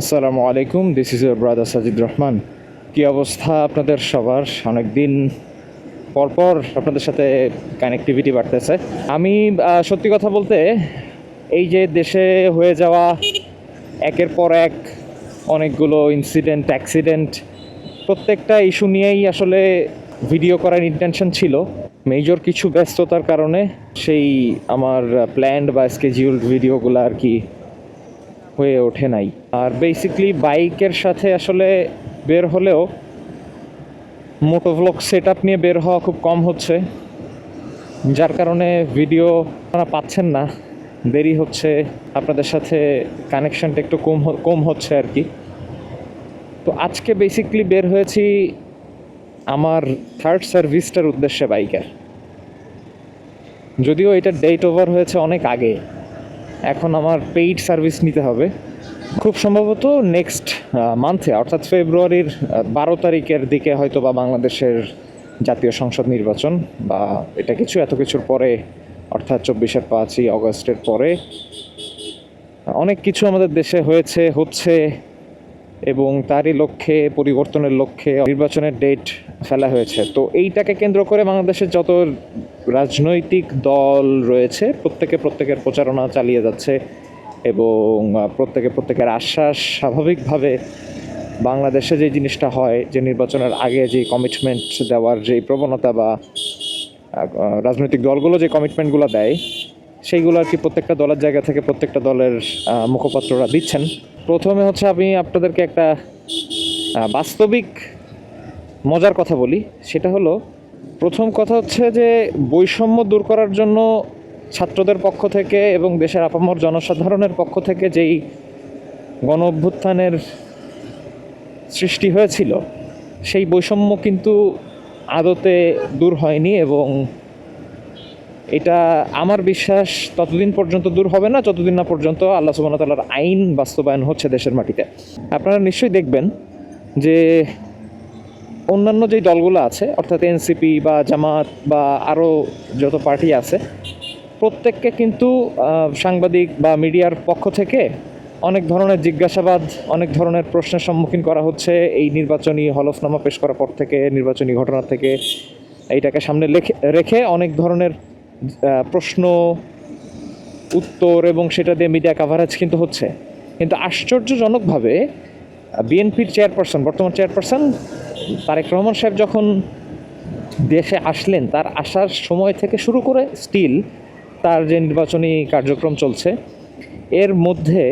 আসসালামু আলাইকুম, this is your brother Sajid Rahman. কী অবস্থা আপনাদের সবার? অনেক দিন পরপর আপনাদের সাথে কানেক্টিভিটি বাড়তেছে। আমি সত্যি কথা বলতে এই যে দেশে হয়ে যাওয়া একের পর এক অনেকগুলো ইনসিডেন্ট অ্যাক্সিডেন্ট, প্রত্যেকটা ইস্যু নিয়েই আসলে ভিডিও করার ইন্টেনশন ছিল। মেজর কিছু ব্যস্ততার কারণে সেই আমার প্ল্যান্ড বা স্কেজিউলড ভিডিওগুলো আর কি হয়ে ওঠে নাই। আর বেসিকলি বাইকের সাথে আসলে বের হলেও মোটোভ্লগ সেট আপ নিয়ে বের হওয়া খুব কম হচ্ছে, যার কারণে ভিডিও আপনারা পাচ্ছেন না, দেরি হচ্ছে, আপনাদের সাথে কানেকশনটা একটু কম হচ্ছে আর কি। তো আজকে বেসিকলি বের হয়েছি আমার থার্ড সার্ভিসটার উদ্দেশ্যে বাইকের। যদিও এটা ডেট ওভার হয়েছে অনেক আগে, এখন আমার পেইড সার্ভিস নিতে হবে। খুব সম্ভবত নেক্সট মান্থে, অর্থাৎ ফেব্রুয়ারির 12 তারিখের দিকে হয়তো বা বাংলাদেশের জাতীয় সংসদ নির্বাচন, বা এটা এত কিছুর পরে, অর্থাৎ 24-5 অগস্টের পরে অনেক কিছু আমাদের দেশে হচ্ছে, এবং তারই লক্ষ্যে, পরিবর্তনের লক্ষ্যে নির্বাচনের ডেট ফেলা হয়েছে। তো এইটাকে কেন্দ্র করে বাংলাদেশের যত রাজনৈতিক দল রয়েছে প্রত্যেকের প্রচারণা চালিয়ে যাচ্ছে, এবং প্রত্যেকের আশ্বাস, স্বাভাবিকভাবে বাংলাদেশে যে জিনিসটা হয়, যে নির্বাচনের আগে যে কমিটমেন্ট দেওয়ার যে প্রবণতা, বা রাজনৈতিক দলগুলো যে কমিটমেন্টগুলো দেয়, সেইগুলো আর কি প্রত্যেকটা দলের জায়গা থেকে প্রত্যেকটা দলের মুখপাত্ররা দিচ্ছেন। প্রথমে হচ্ছে আমি আপনাদেরকে একটা বাস্তবিক মজার কথা বলি। সেটা হলো, প্রথম কথা হচ্ছে যে বৈষম্য দূর করার জন্য ছাত্রদের পক্ষ থেকে এবং দেশের আপামর জনসাধারণের পক্ষ থেকে যেই গণ অভ্যুত্থানের সৃষ্টি হয়েছিল, সেই বৈষম্য কিন্তু আদতে দূর হয়নি, এবং এটা আমার বিশ্বাস ততদিন পর্যন্ত দূর হবে না যতদিন না পর্যন্ত আল্লাহ সুবহানাহু ওয়া তাআলার আইন বাস্তবায়ন হচ্ছে দেশের মাটিতে। আপনারা নিশ্চয়ই দেখবেন যে অন্যান্য যেই দলগুলো আছে, অর্থাৎ এনসিপি বা জামাত বা আরও যত পার্টি আছে, প্রত্যেককে কিন্তু সাংবাদিক বা মিডিয়ার পক্ষ থেকে অনেক ধরনের জিজ্ঞাসাবাদ, অনেক ধরনের প্রশ্নের সম্মুখীন করা হচ্ছে। এই নির্বাচনী হলফনামা পেশ করার পর থেকে, নির্বাচনী ঘটনা থেকে এইটাকে সামনে রেখে অনেক ধরনের প্রশ্ন উত্তর, এবং সেটা দিয়ে মিডিয়া কাভারেজ কিন্তু হচ্ছে। কিন্তু আশ্চর্যজনকভাবে বিএনপির চেয়ারপারসন, বর্তমান চেয়ারপারসন তারেক রহমান সাহেব যখন দেশে আসলেন, তার আসার সময় থেকে শুরু করে স্টিল তার যে নির্বাচনী কার্যক্রম চলছে, এর মধ্যে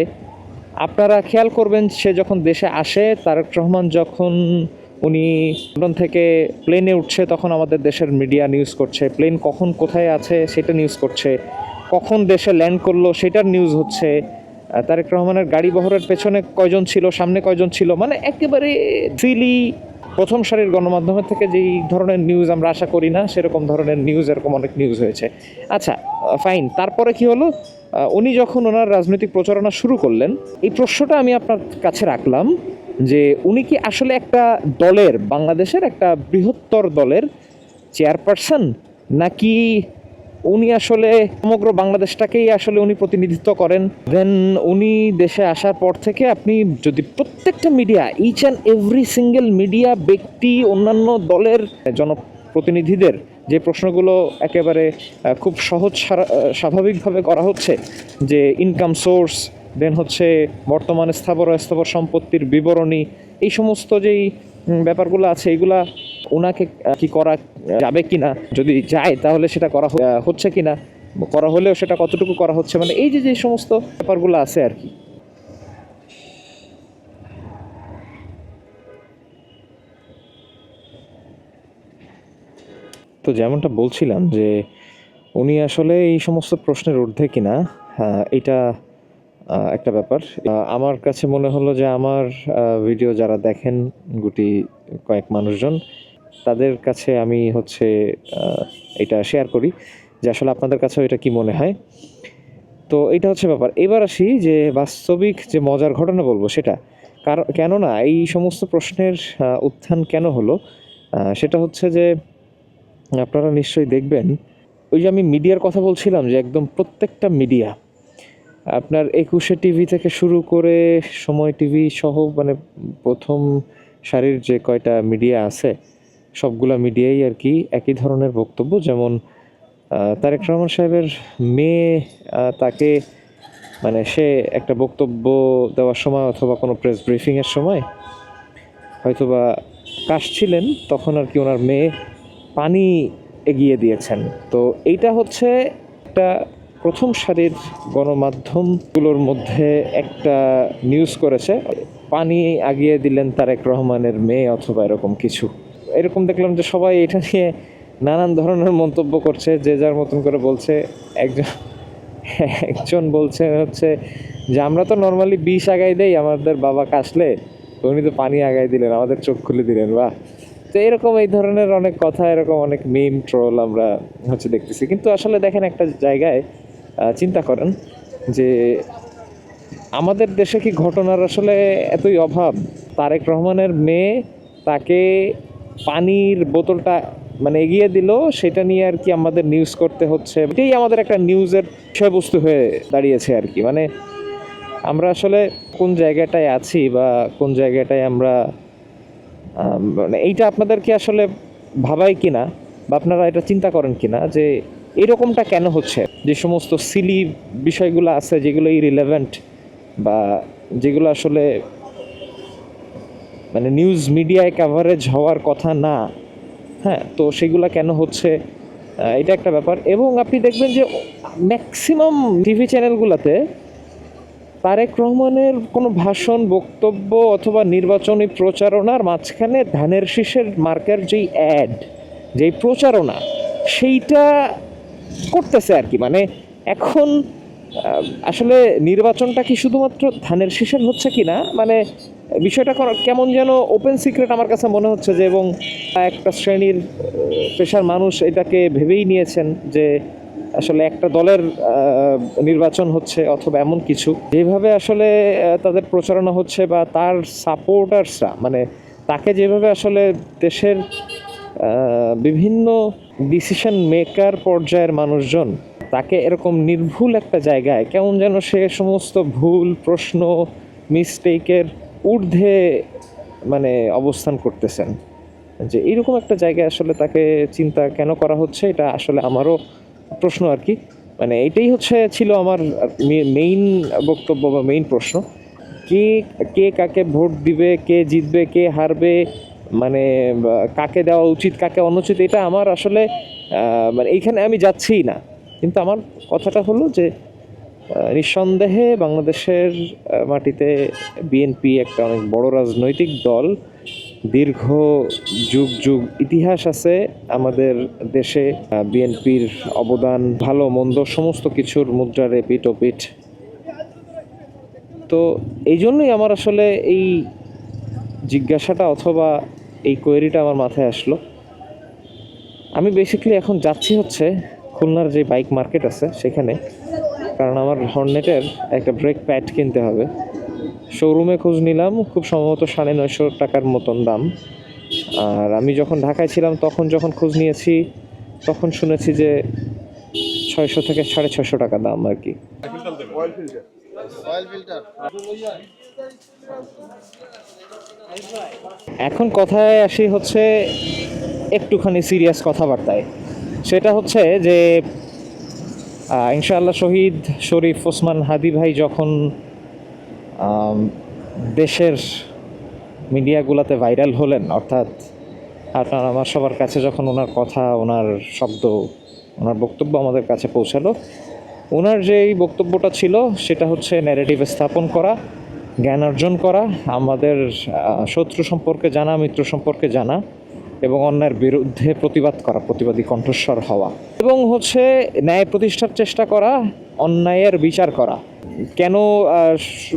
আপনারা খেয়াল করবেন, সে যখন দেশে আসে, তারেক রহমান যখন উনি লন্ডন থেকে প্লেনে উঠছে, তখন আমাদের দেশের মিডিয়া নিউজ করছে, প্লেন কখন কোথায় আছে সেটা নিউজ করছে, কখন দেশে ল্যান্ড করলো সেটার নিউজ হচ্ছে, তারেক রহমানের গাড়ি বহরের পেছনে কয়জন ছিল, সামনে কয়জন ছিল, মানে একেবারে ফ্রিলি প্রথম সারির গণমাধ্যমের থেকে যেই ধরনের নিউজ আমরা আশা করি না, সেরকম ধরনের নিউজ, এরকম অনেক নিউজ হয়েছে। আচ্ছা, ফাইন। তারপরে কি হলো, উনি যখন ওনার রাজনৈতিক প্রচারণা শুরু করলেন, এই প্রশ্নটা আমি আপনার কাছে রাখলাম যে উনি কি আসলে একটা দলের, বাংলাদেশের একটা বৃহত্তর দলের চেয়ারপারসন, নাকি উনি আসলে সমগ্র বাংলাদেশটাকেই আসলে উনি প্রতিনিধিত্ব করেন? দেন উনি দেশে আসার পর থেকে আপনি যদি প্রত্যেকটা media, each and every single media, ব্যক্তি, অন্যান্য দলের জনপ্রতিনিধিদের যে প্রশ্নগুলো একেবারে খুব স্বাভাবিকভাবে করা হচ্ছে, যে ইনকাম সোর্স, দেন হচ্ছে বর্তমানে স্থাবর অস্থাবর সম্পত্তির বিবরণী, এই সমস্ত যেই ব্যাপারগুলো আছে, এইগুলা ওনাকে কি করা যাবে কিনা, যদি যায় তাহলে সেটা করা হচ্ছে কিনা, করা হলেও সেটা কতটুকু করা হচ্ছে, মানে এই যে সমস্ত ব্যাপারগুলো আছে আর কি। তো যেমনটা বলছিলাম যে উনি আসলে এই সমস্ত প্রশ্নের ঊর্ধ্বে কিনা, এটা একটা ব্যাপার। আমার কাছে মনে হলো যে আমার ভিডিও যারা দেখেন, গুটি কয়েক মানুষজন, তাদের কাছে আমি হচ্ছে এটা শেয়ার করি যে আসলে আপনাদের কাছেও এটা কি মনে হয়। তো এটা হচ্ছে ব্যাপার। এবার আসি যে বাস্তবিক যে মজার ঘটনা বলবো সেটা, কেননা এই সমস্ত প্রশ্নের উত্থান কেন হলো, সেটা হচ্ছে যে আপনারা নিশ্চয়ই দেখবেন, ওই যে আমি মিডিয়ার কথা বলছিলাম, যে একদম প্রত্যেকটা মিডিয়া আপনার ২১শে টিভি থেকে শুরু করে সময় টিভি সহ মানে প্রথম সারির যে কয়টা মিডিয়া আছে সবগুলা মিডিয়াই আর কি একই ধরনের বক্তব্য। যেমন তারেক রহমান সাহেবের মেয়ে তাকে মানে সে একটা বক্তব্য দেওয়ার সময় অথবা কোনো প্রেস ব্রিফিংয়ের সময় হয়তোবা কাশছিলেন, তখন আর কি ওনার মেয়ে পানি এগিয়ে দিয়েছেন। তো এইটা হচ্ছে একটা প্রথম সারির গণমাধ্যমগুলোর মধ্যে একটা নিউজ করেছে, পানি আগিয়ে দিলেন তারেক রহমানের মেয়ে অথবা এরকম কিছু। এরকম দেখলাম যে সবাই এটা নিয়ে নানান ধরনের মন্তব্য করছে, যে যার মতন করে বলছে। একজন একজন বলছে হচ্ছে যে আমরা তো নর্মালি বিষ আগাই দেই আমাদের বাবা কাশলে, তো উনি তো পানি আগাই দিলেন, আমাদের চোখ খুলে দিলেন। বাহ! তো এরকম এই ধরনের অনেক কথা, এরকম অনেক মিম ট্রোল আমরা হচ্ছে দেখতেছি। কিন্তু আসলে দেখেন একটা জায়গায় চিন্তা করেন যে আমাদের দেশে কি ঘটনার আসলে এতই অভাব? তারেক রহমানের মেয়ে তাকে পানির বোতলটা মানে এগিয়ে দিল, সেটা নিয়ে আর কি আমাদের নিউজ করতে হচ্ছে। এটাই আমাদের একটা নিউজের বিষয়বস্তু হয়ে দাঁড়িয়েছে আর কি। মানে আমরা আসলে কোন জায়গাটায় আছি বা কোন জায়গাটায় আমরা মানে এইটা আপনাদেরকে আসলে ভাবাই কিনা বা আপনারা এটা চিন্তা করেন কিনা যে এরকমটা কেন হচ্ছে? যে সমস্ত সিলি বিষয়গুলো আছে যেগুলো ইরিলেভেন্ট বা যেগুলো আসলে মানে নিউজ মিডিয়ায় কভারেজ হওয়ার কথা না, হ্যাঁ, তো সেগুলো কেন হচ্ছে এটা একটা ব্যাপার। এবং আপনি দেখবেন যে ম্যাক্সিমাম টিভি চ্যানেলগুলোতে তারেক রহমানের কোনো ভাষণ, বক্তব্য অথবা নির্বাচনী প্রচারণার মাঝখানে ধানের শীষের মার্কার যেই অ্যাড, যেই প্রচারণা, সেইটা করতেছে আর কি। মানে এখন আসলে নির্বাচনটা কি শুধুমাত্র ধানের শীষের হচ্ছে কি না, মানে বিষয়টা কেমন যেন ওপেন সিক্রেট আমার কাছে মনে হচ্ছে যে। এবং একটা শ্রেণীর পেশার মানুষ এটাকে ভেবেই নিয়েছেন যে আসলে একটা দলের নির্বাচন হচ্ছে অথবা এমন কিছু, যেভাবে আসলে তাদের প্রচারণা হচ্ছে বা তার সাপোর্টার্সরা মানে তাকে যেভাবে আসলে দেশের বিভিন্ন ডিসিশন মেকার পর্যায়ের মানুষজন তাকে এরকম নির্ভুল একটা জায়গায় কেমন যেন সে সমস্ত ভুল, প্রশ্ন, মিস্টেকের ঊর্ধ্বে মানে অবস্থান করতেছেন। যে এইরকম একটা জায়গায় আসলে তাকে চিন্তা কেন করা হচ্ছে, এটা আসলে আমারও প্রশ্ন আর কি। মানে এইটাই ছিল আমার মেইন বক্তব্য বা মেইন প্রশ্ন। কে কে কাকে ভোট দিবে, কে জিতবে, কে হারবে, মানে কাকে দেওয়া উচিত, কাকে অনুচিত, এটা আমার আসলে মানে এইখানে আমি যাচ্ছিই না। কিন্তু আমার কথাটা হলো যে নিঃসন্দেহে বাংলাদেশের মাটিতে বিএনপি একটা অনেক বড় রাজনৈতিক দল। দীর্ঘ যুগ যুগ ইতিহাস আছে আমাদের দেশে বিএনপির অবদান, ভালো মন্দ সমস্ত কিছুর মুদ্রার এপিঠ ওপিঠ। তো এই জন্যই আমার আসলে এই জিজ্ঞাসাটা অথবা এই কোয়েরিটা আমার মাথায় আসলো। আমি বেসিক্যালি এখন যাচ্ছি হচ্ছে খুলনার যে বাইক মার্কেট আছে সেখানে, কারণ আমার হর্নেটের একটা ব্রেক প্যাড কিনতে হবে। শোরুমে খোঁজ নিলাম, খুব সম্ভবত 950 টাকার মতন দাম। আর আমি যখন ঢাকায় ছিলাম তখন যখন খোঁজ নিয়েছি তখন শুনেছি যে 600 থেকে 650 টাকা দাম আর কি। এখন কথায় আসি হচ্ছে একটুখানি সিরিয়াস কথাবার্তায়। সেটা হচ্ছে যে ইনশাআল্লাহ শহীদ শরীফ ওসমান হাদি ভাই যখন দেশের মিডিয়াগুলোতে ভাইরাল হলেন, অর্থাৎ আপনার আমার সবার কাছে যখন ওনার কথা, ওনার শব্দ, ওনার বক্তব্য আমাদের কাছে পৌঁছালো, ওনার যেই বক্তব্যটা ছিল সেটা হচ্ছে ন্যারেটিভ স্থাপন করা, জ্ঞান অর্জন করা, আমাদের শত্রু সম্পর্কে জানা, মিত্র সম্পর্কে জানা এবং অন্যায়ের বিরুদ্ধে প্রতিবাদ করা, প্রতিবাদী কণ্ঠস্বর হওয়া এবং ন্যায় প্রতিষ্ঠার চেষ্টা করা, অন্যায়ের বিচার করা। কেন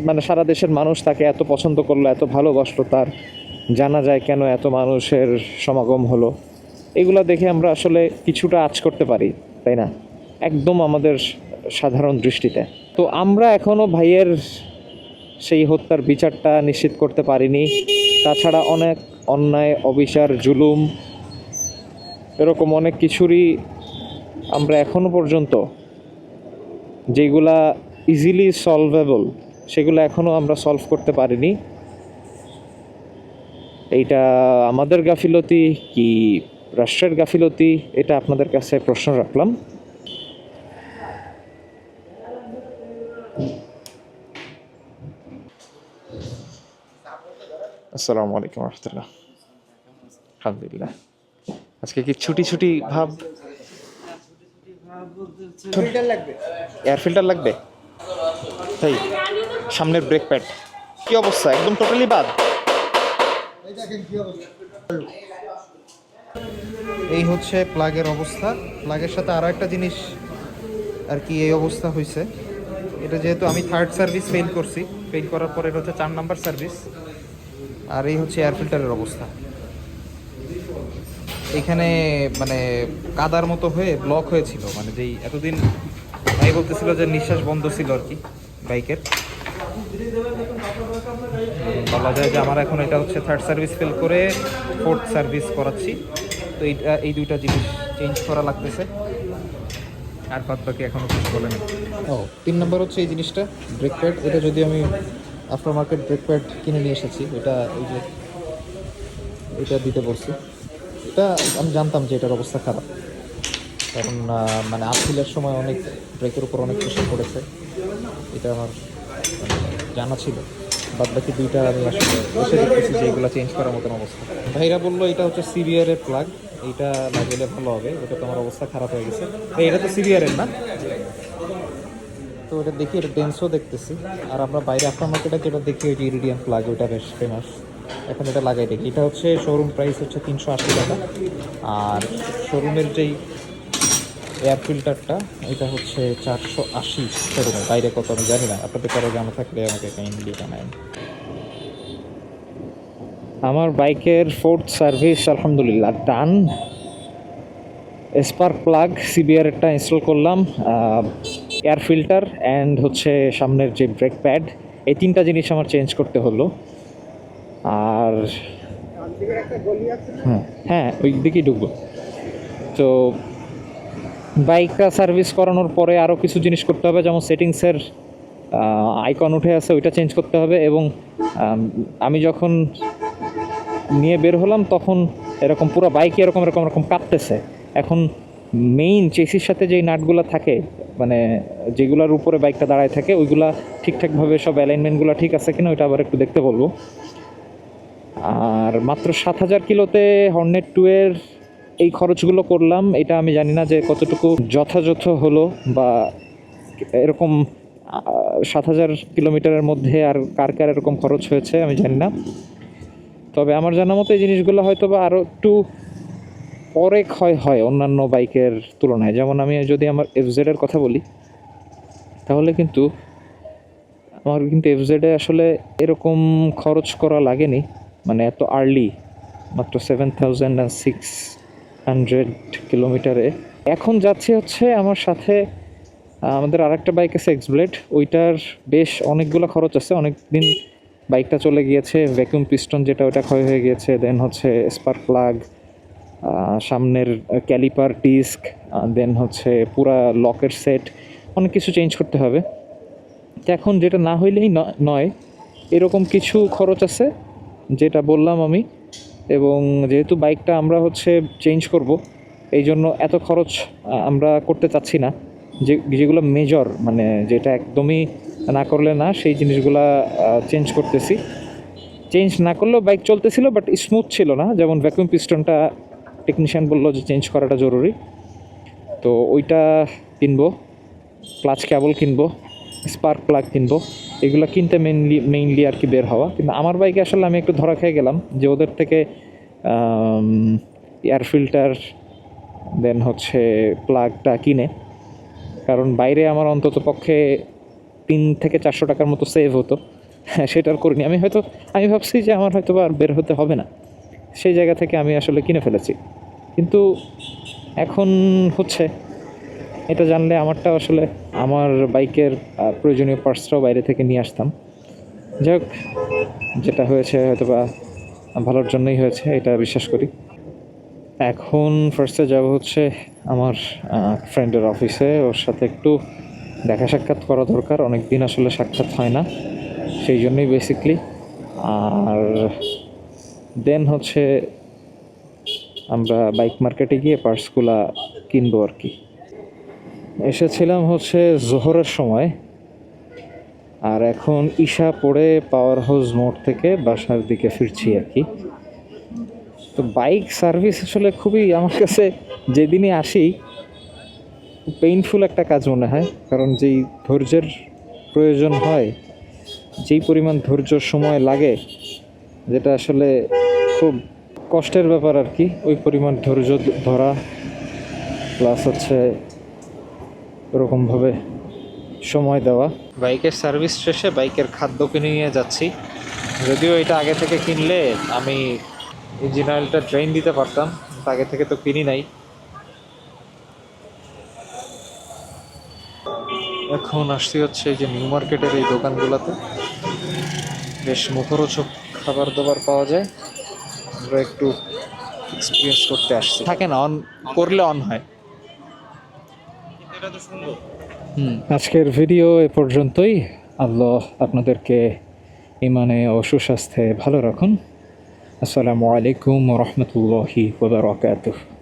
মানে সারা দেশের মানুষ তাকে এত পছন্দ করলো, এত ভালোবাসলো, তার জানা যায় কেন এত মানুষের সমাগম হলো। এগুলো দেখে আমরা আসলে কিছুটা আঁচ করতে পারি, তাই না? একদম আমাদের সাধারণ দৃষ্টিতে। তো আমরা এখনও ভাইয়ের সেই হত্যার বিচারটা নিশ্চিত করতে পারিনি। তাছাড়া অনেক অন্যায়, অবিচার, জুলুম, এরকম অনেক কিছুরই আমরা এখনো পর্যন্ত যেগুলা ইজিলি সলভেবল সেগুলো এখনও আমরা সলভ করতে পারিনি। এইটা আমাদের গাফিলতি কি রাষ্ট্রের গাফিলতি, এটা আপনাদের কাছে প্রশ্ন রাখলাম। আসসালামু আলাইকুম রহমতুল্লাহ। আলহামদুলিল্লাহ। আজকে কি ছুটি ছুটি ভাব? এয়ার ফিল্টার লাগবে তাই? সামনের ব্রেক প্যাড কি অবস্থা? একদম টোটালি বাদ। এই হচ্ছে প্লাগের অবস্থা। প্লাগের সাথে আরও একটা জিনিস আর কি এই অবস্থা হয়েছে, এটা যেহেতু আমি থার্ড সার্ভিস ফেল করছি, ফেল করার পর এটা হচ্ছে 4 নাম্বার সার্ভিস। আর এই হচ্ছে এয়ার ফিল্টারের অবস্থা। এখানে মানে কাদার মতো হয়ে ব্লক হয়েছিল, মানে যেই এতদিন ভাই বলতেছিল যে নিঃশ্বাস বন্ধ ছিল আর কি বাইকের। বলা যায় যে আমার এখন এটা হচ্ছে থার্ড সার্ভিস ফেল করে ফোর্থ সার্ভিস করাচ্ছি। তো এই দুইটা জিনিস চেঞ্জ করা লাগতেছে, আর বাদ বাকি এখনও কিছু বলেনি। 3 নাম্বার হচ্ছে এই জিনিসটা, ব্রেক প্যাড। এটা যদি আমি আফটার মার্কেট ব্রেক প্যাড কিনে নিয়ে এসেছি, এটা এই যে এটা দিতে বলছি। এটা আমি জানতাম যে এটার অবস্থা খারাপ, কারণ মানে আপহিলের সময় অনেক ব্রেকের উপর অনেক প্রেশার পড়েছে, এটা আমার জানা ছিল। বাদ বাকি দুইটা আমি আসলে এসে দেখতেছি যে এগুলো চেঞ্জ করার মতন অবস্থা। ভাইরা বললো এটা হচ্ছে সিভিআরের প্লাগ, এইটা লাগাইলে ভালো হবে, এটা তো আমার অবস্থা খারাপ হয়ে গেছে। এটা তো সিভিআরের না, তো এটা দেখি, এটা ডেন্সও দেখতেছি। আর আমরা বাইরে আফটার মার্কেটে যেটা দেখি ওই যে ইরিডিয়াম প্লাগ, ওইটা বেশ ফেমাস। এখন এটা লাগাই দেখি। এটা হচ্ছে শোরুম প্রাইস হচ্ছে 380 টাকা, আর শোরুমের যেই এয়ার ফিল্টারটা এটা হচ্ছে 480 শোরুমে। বাইরে কত আমি জানি না, আপনাদের কারো জানা থাকলে আমাকে কাইন্ডলি জানাবেন। আমার বাইকের ফোর্থ সার্ভিস আলহামদুলিল্লাহ ডান। স্পার্ক প্লাগ সিবিআরটা ইনস্টল করলাম, এয়ার ফিল্টার অ্যান্ড হচ্ছে সামনের যে ব্রেক প্যাড, এই 3টা জিনিস আমার চেঞ্জ করতে হলো। আর হ্যাঁ ওই দিকেই ঢুকবো। তো বাইকটা সার্ভিস করানোর পরে আরও কিছু জিনিস করতে হবে, যেমন সেটিংসের আইকন উঠে আছে ওইটা চেঞ্জ করতে হবে। এবং আমি যখন নিয়ে বের হলাম তখন এরকম পুরো বাইকে এরকম এরকম এরকম কাঁপতেছে। এখন মেইন চেসির সাথে যেই নাটগুলো থাকে, মানে যেগুলোর উপরে বাইকটা দাঁড়ায় থাকে, ওইগুলা ঠিকঠাকভাবে সব অ্যালাইনমেন্টগুলো ঠিক আছে কিনা ওইটা আবার একটু দেখতে বলবো। আর মাত্র 7000 কিলোতে হর্নেট 2 এর এই খরচগুলো করলাম, এটা আমি জানি না যে কতটুকু যথাযথ হলো, বা এরকম 7000 কিলোমিটারের মধ্যে আর কার কার এরকম খরচ হয়েছে আমি জানি না। তবে আমার জানা মতো এই জিনিসগুলো হয়তো বা আরও একটু পরে ক্ষয় হয় অন্যান্য বাইকের তুলনায়। যেমন আমি যদি আমার এফজেডের কথা বলি, তাহলে কিন্তু আমার কিন্তু এফজেডে আসলে এরকম খরচ করা লাগেনি, মানে এত আর্লি, মাত্র 7600 কিলোমিটারে। এখন যাচ্ছে হচ্ছে আমার সাথে আমাদের আরেকটা বাইক আছে এক্সব্লেড, ওইটার বেশ অনেকগুলো খরচ আছে। অনেক দিন বাইকটা চলে গিয়েছে, ভ্যাকুয়াম পিস্টন যেটা ওটা ক্ষয় হয়ে গিয়েছে, দেন হচ্ছে স্পার্ক প্লাগ, সামনের ক্যালিপার ডিস্ক, দেন হচ্ছে পুরা লকের সেট, অনেক কিছু চেঞ্জ করতে হবে। তো এখন যেটা না হইলেই নয়, এরকম কিছু খরচ আছে যেটা বললাম আমি। এবং যেহেতু বাইকটা আমরা হচ্ছে চেঞ্জ করব, এই জন্য এত খরচ আমরা করতে চাচ্ছি না। যেগুলো মেজর, মানে যেটা একদমই না করলে না, সেই জিনিসগুলা চেঞ্জ করতেছি। চেঞ্জ না করলেও বাইক চলতেছিল, বাট স্মুথ ছিল না। যেমন ভ্যাকুয়াম পিস্টনটা টেকনিশিয়ান বললো যে চেঞ্জ করাটা জরুরি, তো ওইটা কিনবো। ক্লাচ কেবল কিনবো, স্পার্ক প্লাগ কিনবো, এগুলো কিনতে মেইনলি আর কি বের হওয়া। কিন্তু আমার বাইকে আসলে আমি একটু ধরা খেয়ে গেলাম যে ওদের থেকে এয়ার ফিল্টার দেন হচ্ছে প্লাগটা কিনে, কারণ বাইরে আমার অন্তত পক্ষে 3 থেকে 400 টাকার মতো সেভ হতো। হ্যাঁ, সেটার করিনি। আমি ভাবছি যে আমার হয়তো আর বের হতে হবে না, সেই জায়গা থেকে আমি আসলে কিনে ফেলেছি। কিন্তু এখন হচ্ছে এটা জানলে আমারটা আসলে আমার বাইকের প্রয়োজনীয় পার্টসটাও বাইরে থেকে নিয়ে আসতাম। যাই হোক, যেটা হয়েছে হয়তো বা ভালোর জন্যই হয়েছে, এটা বিশ্বাস করি। এখন ফার্স্টে যাব হচ্ছে আমার ফ্রেন্ডের অফিসে, ওর সাথে একটু দেখা সাক্ষাৎ করা দরকার, অনেক দিন আসলে সাক্ষাৎ হয় না, সেই জন্যই বেসিকলি। আর দেন হচ্ছে আমরা বাইক মার্কেটে গিয়ে পার্টসগুলা কিনবো আর কি। এসেছিলাম হচ্ছে জোহরের সময়, আর এখন ঈশা পড়ে পাওয়ার হাউস মোড় থেকে বাসার দিকে ফিরছি আর কি। তো বাইক সার্ভিস আসলে খুবই আমার কাছে, যেদিনই আসি পেইনফুল একটা কাজ মনে হয়, কারণ যেই ধৈর্যের প্রয়োজন হয়, যেই পরিমাণ ধৈর্য সময় লাগে, যেটা আসলে খুব কষ্টের ব্যাপার আর কি, ওই পরিমাণ ধৈর্য ধরা প্লাস হচ্ছে ওরকমভাবে সময় দেওয়া। বাইকের সার্ভিস শেষে বাইকের খাদ্য কিনে নিয়ে যাচ্ছি। যদিও এটা আগে থেকে কিনলে আমি ইঞ্জিন অয়েলটা ড্রেন দিতে পারতাম, কিন্তু আগে থেকে তো কিনি নাই। এখন আসছি হচ্ছে এই যে নিউ মার্কেটের এই দোকানগুলোতে, বেশ মুখরোচক খাবার দাবার পাওয়া যায়, আমরা একটু এক্সপিরিয়েন্স করতে আসছি। থাকে না, অন করলে অন হয়। আজকের ভিডিও এ পর্যন্তই। আল্লাহ আপনাদেরকে ইমানে ও সুস্বাস্থ্যে ভালো রাখুন। আসসালামু আলাইকুম ওয়া রাহমাতুল্লাহি ওয়া বারাকাতুহু।